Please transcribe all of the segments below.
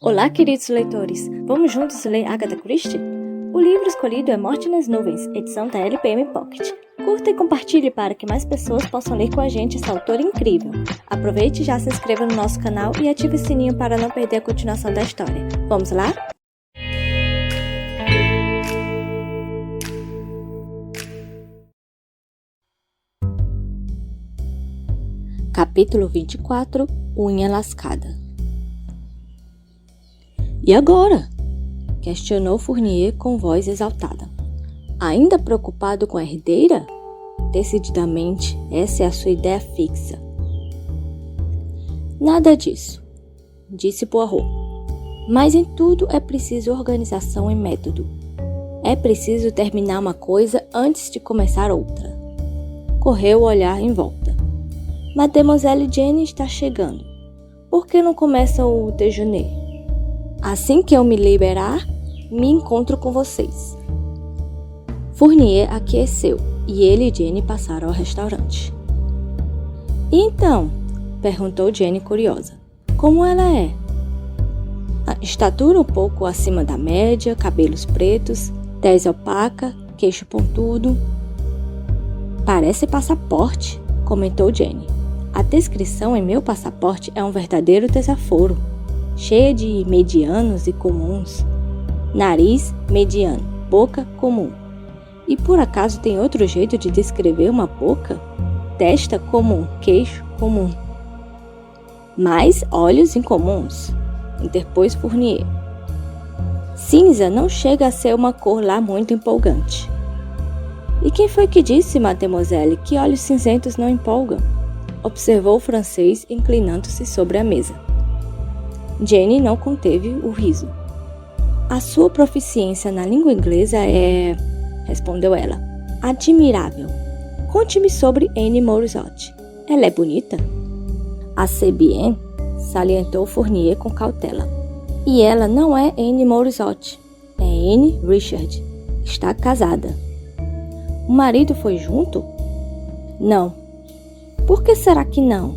Olá, queridos leitores! Vamos juntos ler Agatha Christie? O livro escolhido é Morte nas Nuvens, edição da LPM Pocket. Curta e compartilhe para que mais pessoas possam ler com a gente essa autora incrível. Aproveite e já se inscreva no nosso canal e ative o sininho para não perder a continuação da história. Vamos lá? Capítulo 24 – Unha lascada. E agora? Questionou Fournier com voz exaltada. Ainda preocupado com a herdeira? Decididamente, essa é a sua ideia fixa. Nada disso, disse Poirot. Mas em tudo é preciso organização e método. É preciso terminar uma coisa antes de começar outra. Correu o olhar em volta. Mademoiselle Jenny está chegando. Por que não começa o déjeuner? Assim que eu me liberar, me encontro com vocês. Fournier aqueceu e ele e Jenny passaram ao restaurante. E então? Perguntou Jenny curiosa. Como ela é? A estatura um pouco acima da média, cabelos pretos, tez opaca, queixo pontudo. Parece passaporte, comentou Jenny. A descrição em meu passaporte é um verdadeiro desaforo, cheia de medianos e comuns. Nariz mediano, boca comum. E por acaso tem outro jeito de descrever uma boca? Testa comum, queixo comum. Mas olhos incomuns, interpôs Fournier. Cinza não chega a ser uma cor lá muito empolgante. E quem foi que disse, mademoiselle, que olhos cinzentos não empolgam? Observou o francês inclinando-se sobre a mesa. Jenny não conteve o riso. A sua proficiência na língua inglesa é, respondeu ela, admirável. Conte-me sobre Anne Morissot. Ela é bonita? Assez bien, salientou Fournier com cautela. E ela não é Anne Morissot, é Anne Richard. Está casada. O marido foi junto? Não. Por que será que não?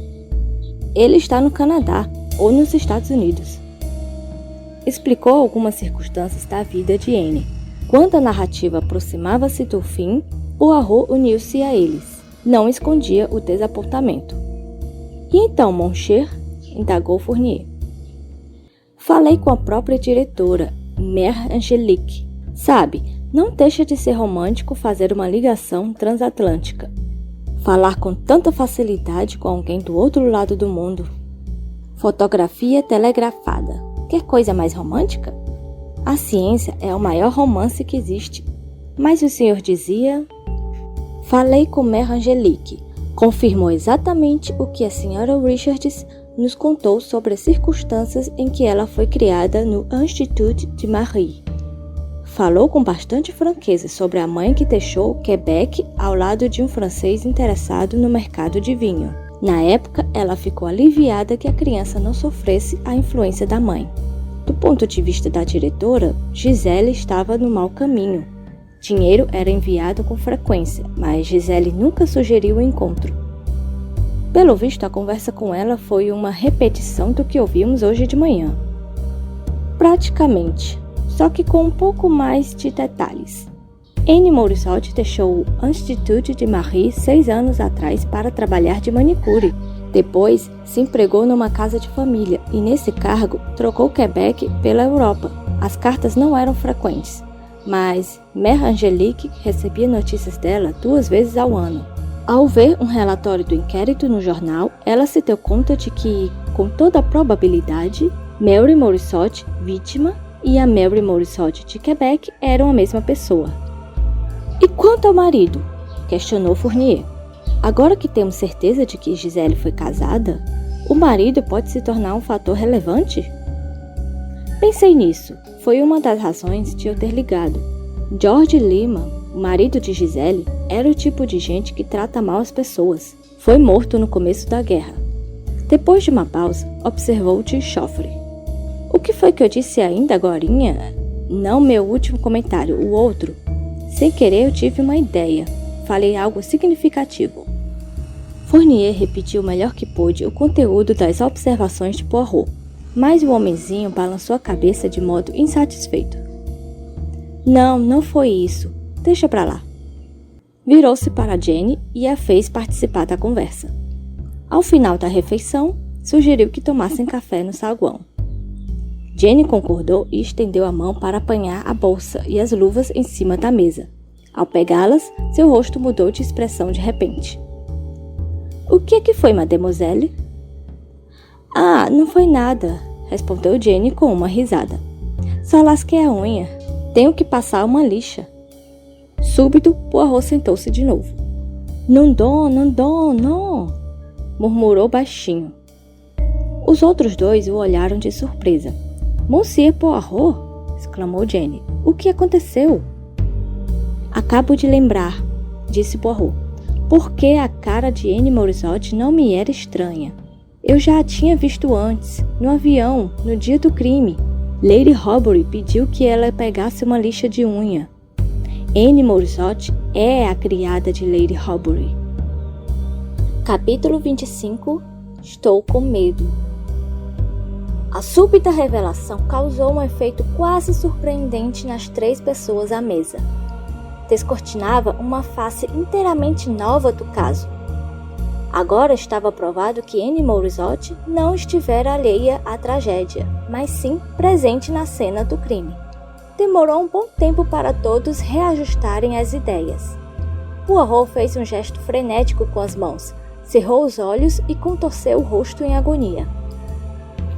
Ele está no Canadá ou nos Estados Unidos. Explicou algumas circunstâncias da vida de Anne. Quando a narrativa aproximava-se do fim, Poirot uniu-se a eles. Não escondia o desapontamento. E então, mon cher? Indagou Fournier. Falei com a própria diretora, Mère Angélique. Sabe, não deixa de ser romântico fazer uma ligação transatlântica. Falar com tanta facilidade com alguém do outro lado do mundo. Fotografia telegrafada. Quer coisa mais romântica? A ciência é o maior romance que existe. Mas o senhor dizia... Falei com Mère Angélique. Confirmou exatamente o que a senhora Richards nos contou sobre as circunstâncias em que ela foi criada no Institut de Marie. Falou com bastante franqueza sobre a mãe que deixou Quebec ao lado de um francês interessado no mercado de vinho. Na época, ela ficou aliviada que a criança não sofresse a influência da mãe. Do ponto de vista da diretora, Gisele estava no mau caminho. Dinheiro era enviado com frequência, mas Gisele nunca sugeriu o encontro. Pelo visto, a conversa com ela foi uma repetição do que ouvimos hoje de manhã. Praticamente. Só que com um pouco mais de detalhes. Anne Morissot deixou o Institut de Marie 6 anos atrás para trabalhar de manicure. Depois, se empregou numa casa de família e, nesse cargo, trocou Quebec pela Europa. As cartas não eram frequentes, mas Mère Angélique recebia notícias dela 2 vezes ao ano. Ao ver um relatório do inquérito no jornal, ela se deu conta de que, com toda a probabilidade, Mary Morissot, vítima, e a Mary Morissot de Quebec eram a mesma pessoa. E quanto ao marido? Questionou Fournier. Agora que temos certeza de que Gisele foi casada, o marido pode se tornar um fator relevante? Pensei nisso. Foi uma das razões de eu ter ligado. George Lima, o marido de Gisele, era o tipo de gente que trata mal as pessoas. Foi morto no começo da guerra. Depois de uma pausa, observou de Joffre. O que foi que eu disse ainda agorinha? Não meu último comentário, o outro. Sem querer eu tive uma ideia. Falei algo significativo. Fournier repetiu o melhor que pôde o conteúdo das observações de Poirot. mas o homenzinho balançou a cabeça de modo insatisfeito. Não foi isso. Deixa pra lá. Virou-se para Jenny e a fez participar da conversa. Ao final da refeição, sugeriu que tomassem café no saguão. Jenny concordou e estendeu a mão para apanhar a bolsa e as luvas em cima da mesa. Ao pegá-las, seu rosto mudou de expressão de repente. O que é que foi, mademoiselle? Ah, não foi nada, respondeu Jenny com uma risada. Só lasquei a unha. Tenho que passar uma lixa. Súbito, Poirot sentou-se de novo. Não, murmurou baixinho. Os outros dois o olharam de surpresa. Monsieur Poirot, exclamou Jenny. O que aconteceu? Acabo de lembrar, disse Poirot, porque a cara de Anne Morisotti não me era estranha. Eu já a tinha visto antes, no avião, no dia do crime. Lady Horbury pediu que ela pegasse uma lixa de unha. Anne Morisotti é a criada de Lady Horbury. Capítulo 25. Estou com medo. A súbita revelação causou um efeito quase surpreendente nas 3 pessoas à mesa. Descortinava uma face inteiramente nova do caso. Agora estava provado que Anne Morisotti não estivera alheia à tragédia, mas sim presente na cena do crime. Demorou um bom tempo para todos reajustarem as ideias. Poirot fez um gesto frenético com as mãos, cerrou os olhos e contorceu o rosto em agonia.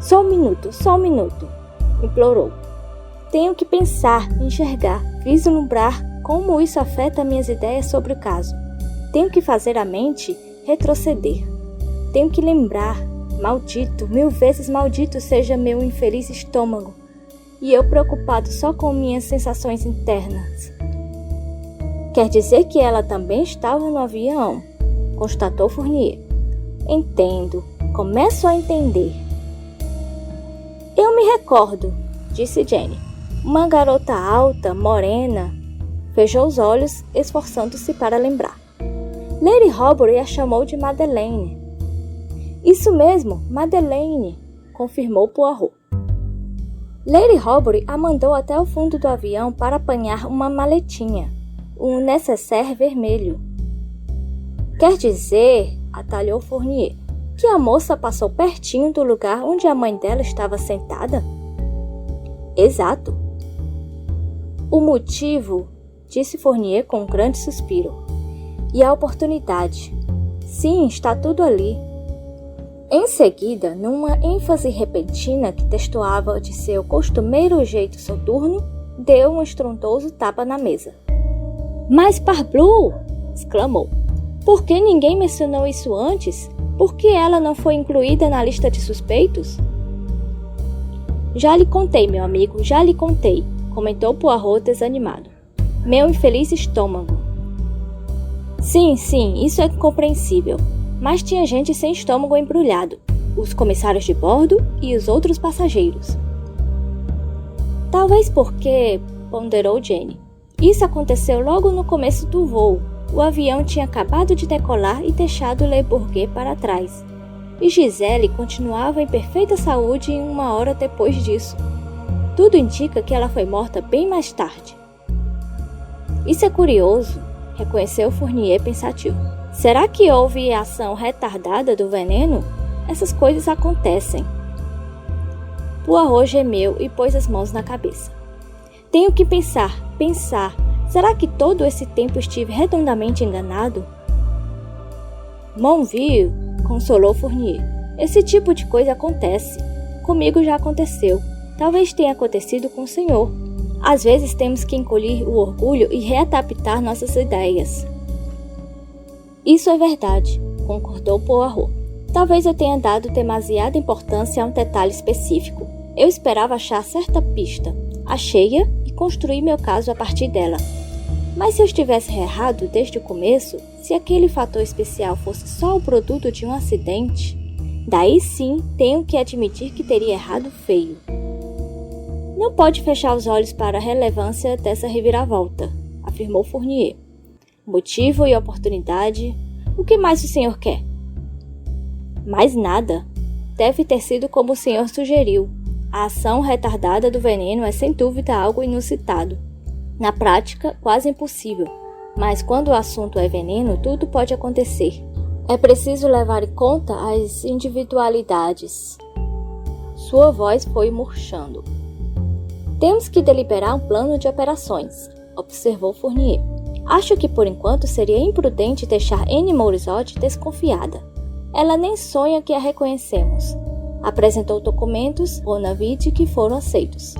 Só um minuto, implorou. Tenho que pensar, enxergar, vislumbrar como isso afeta minhas ideias sobre o caso. Tenho que fazer a mente retroceder. Tenho que lembrar, maldito, 1000 vezes maldito seja meu infeliz estômago, e eu preocupado só com minhas sensações internas. Quer dizer que ela também estava no avião, constatou Fournier. Entendo, começo a entender. Eu me recordo, disse Jenny. Uma garota alta, morena, fechou os olhos, esforçando-se para lembrar. Lady Horbury a chamou de Madeleine. Isso mesmo, Madeleine, confirmou Poirot. Lady Horbury a mandou até o fundo do avião para apanhar uma maletinha, um nécessaire vermelho. Quer dizer, atalhou Fournier, que a moça passou pertinho do lugar onde a mãe dela estava sentada? Exato. O motivo, disse Fournier com um grande suspiro. E a oportunidade. Sim, está tudo ali. Em seguida, numa ênfase repentina que destoava de seu costumeiro jeito soturno, deu um estrondoso tapa na mesa. Mas parbleu! Exclamou. Por que ninguém mencionou isso antes? Por que ela não foi incluída na lista de suspeitos? Já lhe contei, meu amigo, já lhe contei, comentou Poirot desanimado. Meu infeliz estômago. Sim, isso é compreensível. Mas tinha gente sem estômago embrulhado, os comissários de bordo e os outros passageiros. Talvez porque, ponderou Jenny, isso aconteceu logo no começo do voo. O avião tinha acabado de decolar e deixado Le Bourget para trás. E Gisele continuava em perfeita saúde 1 hora depois disso. Tudo indica que ela foi morta bem mais tarde. Isso é curioso, reconheceu Fournier pensativo. Será que houve ação retardada do veneno? Essas coisas acontecem. Poirot gemeu e pôs as mãos na cabeça. Tenho que pensar. Será que todo esse tempo estive redondamente enganado? Mon vieux, consolou Fournier. Esse tipo de coisa acontece. Comigo já aconteceu. Talvez tenha acontecido com o senhor. Às vezes temos que encolher o orgulho e readaptar nossas ideias. Isso é verdade, concordou Poirot. Talvez eu tenha dado demasiada importância a um detalhe específico. Eu esperava achar certa pista. Achei-a e construí meu caso a partir dela. Mas se eu estivesse errado desde o começo, se aquele fator especial fosse só o produto de um acidente, daí sim tenho que admitir que teria errado feio. Não pode fechar os olhos para a relevância dessa reviravolta, afirmou Fournier. Motivo e oportunidade. O que mais o senhor quer? Mais nada. Deve ter sido como o senhor sugeriu. A ação retardada do veneno é sem dúvida algo inusitado. Na prática, quase impossível, mas quando o assunto é veneno, tudo pode acontecer. É preciso levar em conta as individualidades. Sua voz foi murchando. Temos que deliberar um plano de operações, observou Fournier. Acho que por enquanto seria imprudente deixar Anne Morissot desconfiada. Ela nem sonha que a reconhecemos. Apresentou documentos Bonavide que foram aceitos.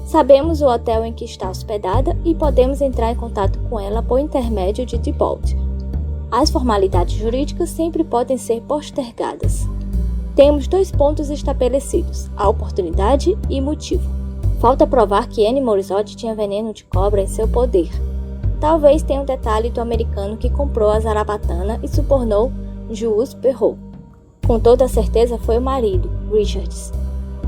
Sabemos o hotel em que está hospedada e podemos entrar em contato com ela por intermédio de Thibault. As formalidades jurídicas sempre podem ser postergadas. Temos 2 pontos estabelecidos, a oportunidade e motivo. Falta provar que Anne Morissot tinha veneno de cobra em seu poder. Talvez tenha um detalhe do americano que comprou a zarabatana e subornou Jules Perrault. Com toda certeza foi o marido, Richards.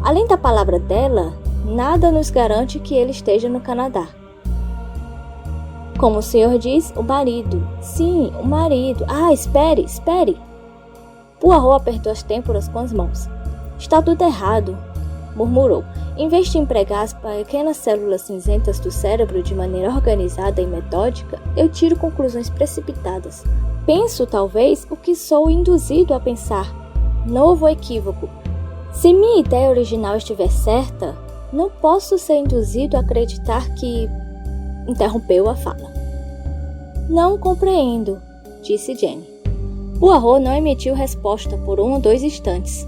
Além da palavra dela, nada nos garante que ele esteja no Canadá. Como o senhor diz, o marido. Sim, o marido. Ah, espere. Poirot apertou as têmporas com as mãos. Está tudo errado, murmurou. Em vez de empregar as pequenas células cinzentas do cérebro de maneira organizada e metódica, eu tiro conclusões precipitadas. Penso, talvez, o que sou induzido a pensar. Novo equívoco. Se minha ideia original estiver certa, não posso ser induzido a acreditar que... Interrompeu a fala. Não compreendo, disse Jenny. Poirot não emitiu resposta por 1 ou 2 instantes.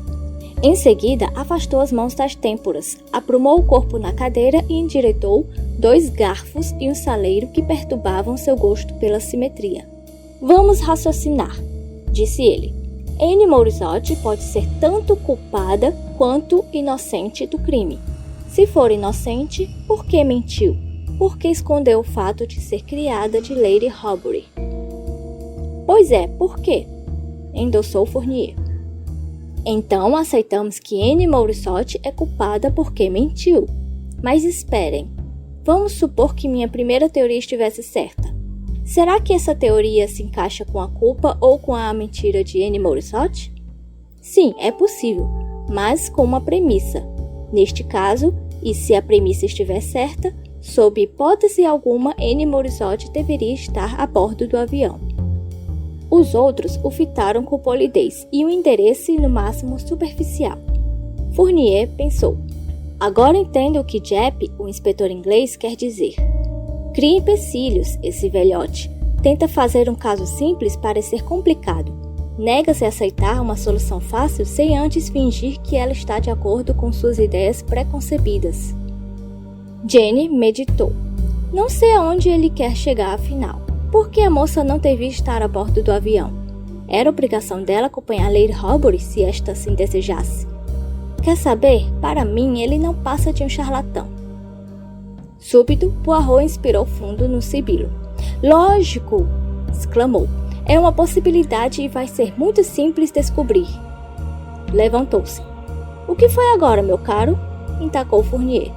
Em seguida, afastou as mãos das têmporas, aprumou o corpo na cadeira e endireitou 2 garfos e um saleiro que perturbavam seu gosto pela simetria. Vamos raciocinar, disse ele. Anne Morissot pode ser tanto culpada quanto inocente do crime. Se for inocente, por que mentiu? Por que escondeu o fato de ser criada de Lady Horbury? Pois é, por quê? Endossou Fournier. Então aceitamos que Anne Morissot é culpada porque mentiu. Mas esperem, vamos supor que minha primeira teoria estivesse certa. Será que essa teoria se encaixa com a culpa ou com a mentira de Anne Morissot? Sim, é possível, mas com uma premissa. Neste caso, e se a premissa estiver certa, sob hipótese alguma, Anne Morissot deveria estar a bordo do avião. Os outros o fitaram com polidez e um interesse no máximo superficial. Fournier pensou. Agora entendo o que Jep, o inspetor inglês, quer dizer. Cria empecilhos, esse velhote. Tenta fazer um caso simples parecer complicado. Nega-se a aceitar uma solução fácil sem antes fingir que ela está de acordo com suas ideias preconcebidas. Jenny meditou. Não sei aonde ele quer chegar afinal. Por que a moça não devia estar a bordo do avião? Era obrigação dela acompanhar Lady Horbury se esta assim desejasse. Quer saber? Para mim, ele não passa de um charlatão. Súbito, Poirot inspirou fundo no sibilo. Lógico! Exclamou. É uma possibilidade e vai ser muito simples descobrir. Levantou-se. O que foi agora, meu caro? Intacou Fournier.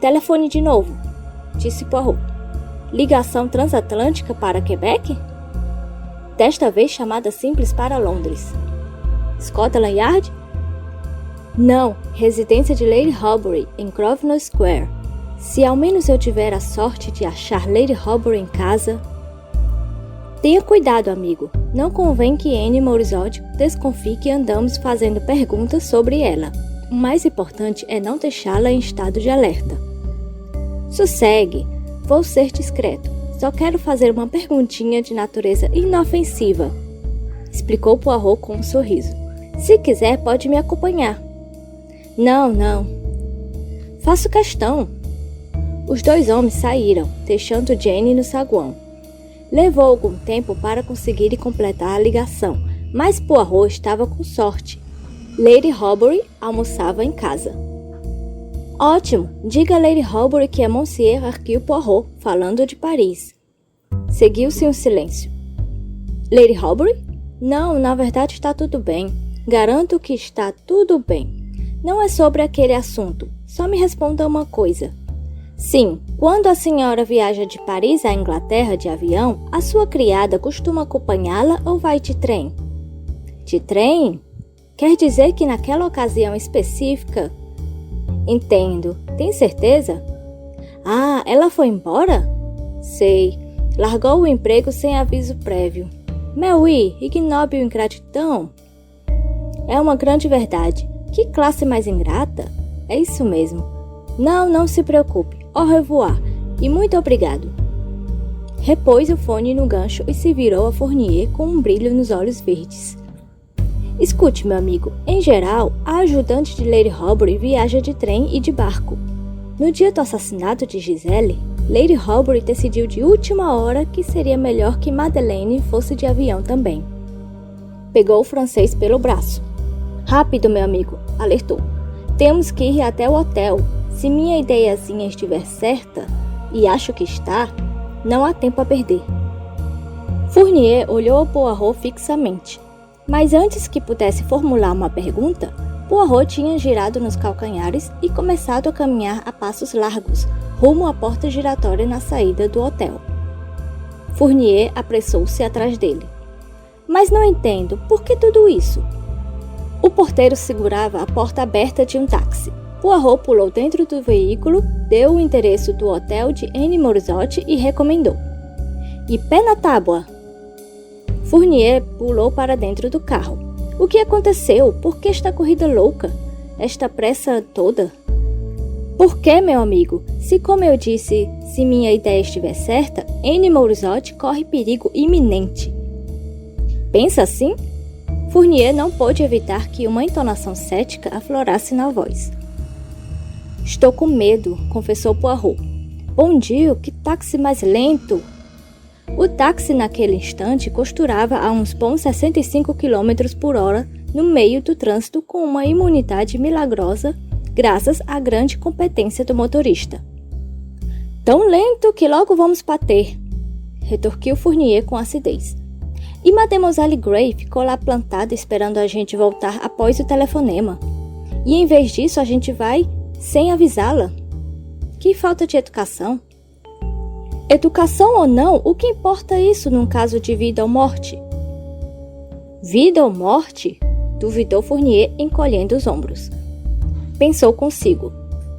Telefone de novo, disse Poirot. Ligação transatlântica para Quebec? Desta vez chamada simples para Londres. Scotland Yard? Não, residência de Lady Horbury, em Grosvenor Square. Se ao menos eu tiver a sorte de achar Lady Horbury em casa... Tenha cuidado, amigo. Não convém que Anne Morissot desconfie que andamos fazendo perguntas sobre ela. O mais importante é não deixá-la em estado de alerta. Sossegue. Vou ser discreto. Só quero fazer uma perguntinha de natureza inofensiva. Explicou Poirot com um sorriso. Se quiser, pode me acompanhar. Não. Faço questão. Os 2 homens saíram, deixando Jenny no saguão. Levou algum tempo para conseguir completar a ligação, mas Poirot estava com sorte. Lady Horbury almoçava em casa. Ótimo, diga a Lady Horbury que é Monsieur Hercule Poirot, falando de Paris. Seguiu-se um silêncio. Lady Horbury? Não, na verdade está tudo bem. Garanto que está tudo bem. Não é sobre aquele assunto. Só me responda uma coisa. Sim, quando a senhora viaja de Paris à Inglaterra de avião, a sua criada costuma acompanhá-la ou vai de trem? De trem? Quer dizer que naquela ocasião específica, Entendo. Tem certeza? Ah, ela foi embora? Sei. Largou o emprego sem aviso prévio. Mais oui, ignóbil ingratidão. É uma grande verdade. Que classe mais ingrata? É isso mesmo. Não se preocupe. Au revoir. E muito obrigado. Repôs o fone no gancho e se virou a Fournier com um brilho nos olhos verdes. Escute, meu amigo. Em geral, a ajudante de Lady Horbury viaja de trem e de barco. No dia do assassinato de Giselle, Lady Horbury decidiu de última hora que seria melhor que Madeleine fosse de avião também. Pegou o francês pelo braço. Rápido, meu amigo, alertou. Temos que ir até o hotel. Se minha ideiazinha estiver certa, e acho que está, não há tempo a perder. Fournier olhou Poirot fixamente. Mas antes que pudesse formular uma pergunta, Poirot tinha girado nos calcanhares e começado a caminhar a passos largos, rumo à porta giratória na saída do hotel. Fournier apressou-se atrás dele. Mas não entendo, por que tudo isso? O porteiro segurava a porta aberta de um táxi. Poirot pulou dentro do veículo, deu o endereço do hotel de Anne Morisot e recomendou. E pé na tábua! Fournier pulou para dentro do carro. O que aconteceu? Por que esta corrida louca? Esta pressa toda? Por que, meu amigo? Se, como eu disse, se minha ideia estiver certa, Anne Morisot corre perigo iminente. Pensa assim? Fournier não pôde evitar que uma entonação cética aflorasse na voz. Estou com medo, confessou Poirot. Bom dia, que táxi mais lento! O táxi naquele instante costurava a uns bons 65 km por hora no meio do trânsito com uma imunidade milagrosa graças à grande competência do motorista. Tão lento que logo vamos bater, retorquiu Fournier com acidez. E Mademoiselle Gray ficou lá plantada esperando a gente voltar após o telefonema. E em vez disso a gente vai sem avisá-la. Que falta de educação! Educação ou não, o que importa isso num caso de vida ou morte? Vida ou morte? Duvidou Fournier, encolhendo os ombros. Pensou consigo.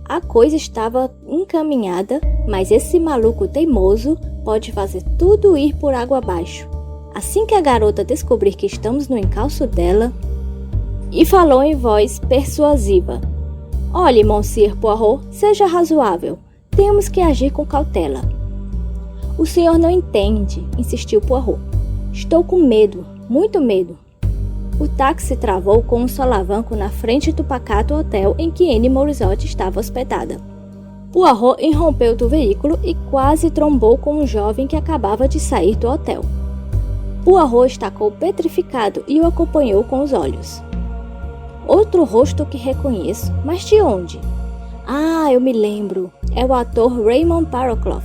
A coisa estava encaminhada, mas esse maluco teimoso pode fazer tudo ir por água abaixo. Assim que a garota descobrir que estamos no encalço dela... E falou em voz persuasiva. Olhe, Monsieur Poirot, seja razoável. Temos que agir com cautela. O senhor não entende, insistiu Poirot. Estou com medo, muito medo. O táxi travou com um solavanco na frente do pacato hotel em que Anne Morisot estava hospedada. Poirot irrompeu do veículo e quase trombou com um jovem que acabava de sair do hotel. Poirot estacou petrificado e o acompanhou com os olhos. Outro rosto que reconheço, mas de onde? Ah, eu me lembro. É o ator Raymond Parroclough.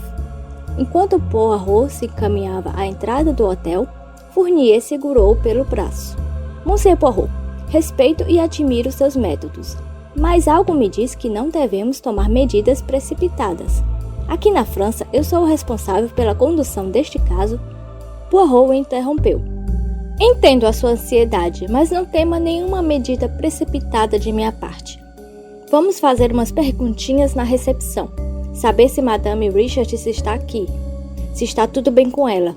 Enquanto Poirot se encaminhava à entrada do hotel, Fournier segurou-o pelo braço. Monsieur Poirot, respeito e admiro seus métodos, mas algo me diz que não devemos tomar medidas precipitadas. Aqui na França, eu sou o responsável pela condução deste caso. Poirot o interrompeu. Entendo a sua ansiedade, mas não tema nenhuma medida precipitada de minha parte. Vamos fazer umas perguntinhas na recepção. Saber se Madame Richards está aqui. Se está tudo bem com ela.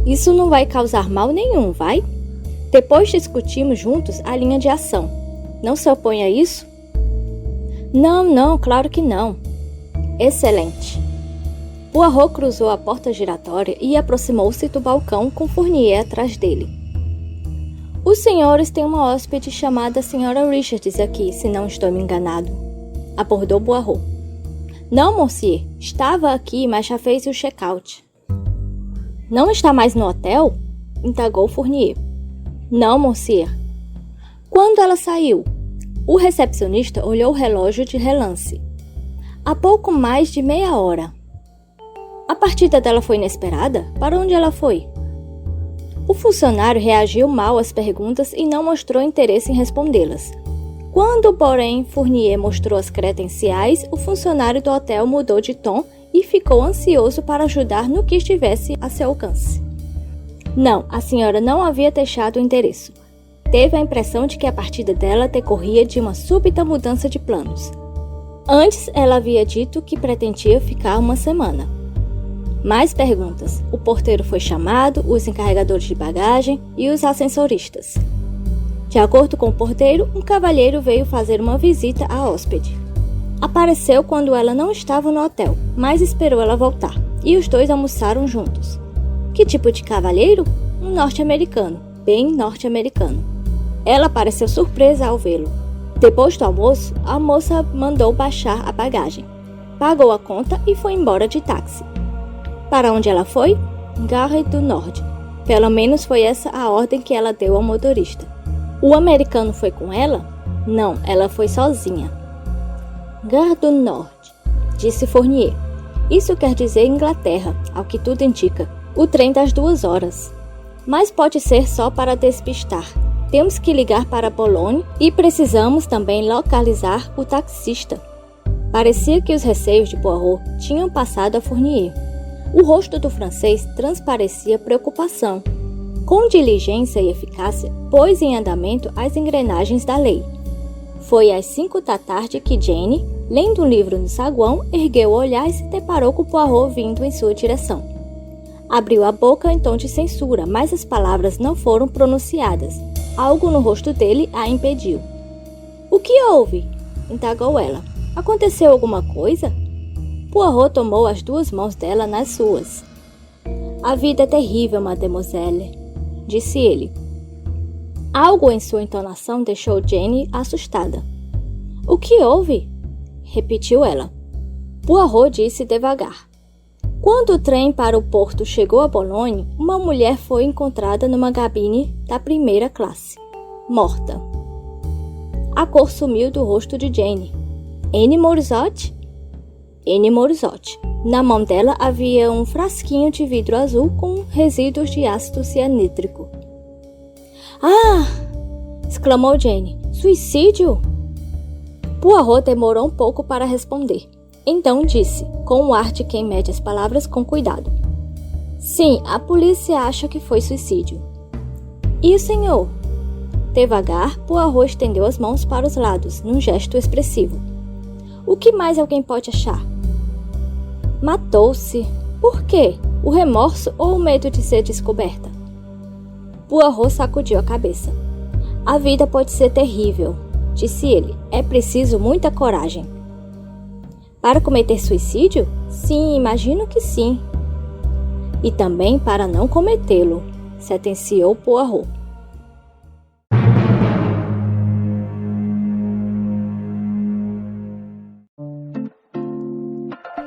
Isso não vai causar mal nenhum, vai? Depois discutimos juntos a linha de ação. Não se opõe a isso? Não, claro que não. Excelente. Poirot cruzou a porta giratória e aproximou-se do balcão com Fournier atrás dele. Os senhores têm uma hóspede chamada Sra. Richards aqui, se não estou me enganado. Abordou Poirot. Não, monsieur. Estava aqui, mas já fez o check-out. Não está mais no hotel? Indagou Fournier. Não, monsieur. Quando ela saiu? O recepcionista olhou o relógio de relance. Há pouco mais de meia hora. A partida dela foi inesperada? Para onde ela foi? O funcionário reagiu mal às perguntas e não mostrou interesse em respondê-las. Quando, porém, Fournier mostrou as credenciais, o funcionário do hotel mudou de tom e ficou ansioso para ajudar no que estivesse a seu alcance. Não, a senhora não havia deixado o endereço. Teve a impressão de que a partida dela decorria de uma súbita mudança de planos. Antes, ela havia dito que pretendia ficar uma semana. Mais perguntas. O porteiro foi chamado, os encarregadores de bagagem e os ascensoristas. De acordo com o porteiro, um cavalheiro veio fazer uma visita à hóspede. Apareceu quando ela não estava no hotel, mas esperou ela voltar, e os dois almoçaram juntos. Que tipo de cavalheiro? Um norte-americano, bem norte-americano. Ela pareceu surpresa ao vê-lo. Depois do almoço, a moça mandou baixar a bagagem, pagou a conta e foi embora de táxi. Para onde ela foi? Gare du Nord. Pelo menos foi essa a ordem que ela deu ao motorista. O americano foi com ela? Não, ela foi sozinha. Gare du Nord, disse Fournier. Isso quer dizer Inglaterra, ao que tudo indica. O trem das 2 horas. Mas pode ser só para despistar. Temos que ligar para Boulogne e precisamos também localizar o taxista. Parecia que os receios de Poirot tinham passado a Fournier. O rosto do francês transparecia preocupação. Com diligência e eficácia, pôs em andamento as engrenagens da lei. Foi às 5 da tarde que Jane, lendo um livro no saguão, ergueu o olhar e se deparou com Poirot vindo em sua direção. Abriu a boca em tom de censura, mas as palavras não foram pronunciadas. Algo no rosto dele a impediu. — O que houve? Indagou ela. — Aconteceu alguma coisa? Poirot tomou as 2 mãos dela nas suas. — A vida é terrível, mademoiselle, disse ele. Algo em sua entonação deixou Jane assustada. — O que houve? Repetiu ela. Poirot disse devagar. Quando o trem para o porto chegou a Boulogne, uma mulher foi encontrada numa cabine da primeira classe, morta. A cor sumiu do rosto de Jane. Anne Morisot? Anne Morisot. Na mão dela havia um frasquinho de vidro azul com resíduos de ácido cianídrico. — Ah! Exclamou Jane. — Suicídio? Poirot demorou um pouco para responder. Então disse, com o ar de quem mede as palavras com cuidado. — Sim, a polícia acha que foi suicídio. — E o senhor? Devagar, Poirot estendeu as mãos para os lados, num gesto expressivo. — O que mais alguém pode achar? — Matou-se. Por quê? O remorso ou o medo de ser descoberta? Poirot sacudiu a cabeça. — A vida pode ser terrível, disse ele. É preciso muita coragem. — Para cometer suicídio? Sim, imagino que sim. — E também para não cometê-lo, sentenciou Poirot.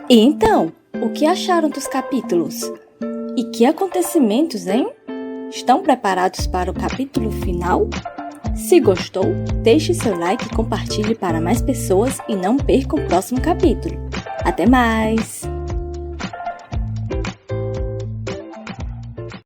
E então, o que acharam dos capítulos? E que acontecimentos, hein? Estão preparados para o capítulo final? Se gostou, deixe seu like e compartilhe para mais pessoas e não perca o próximo capítulo. Até mais!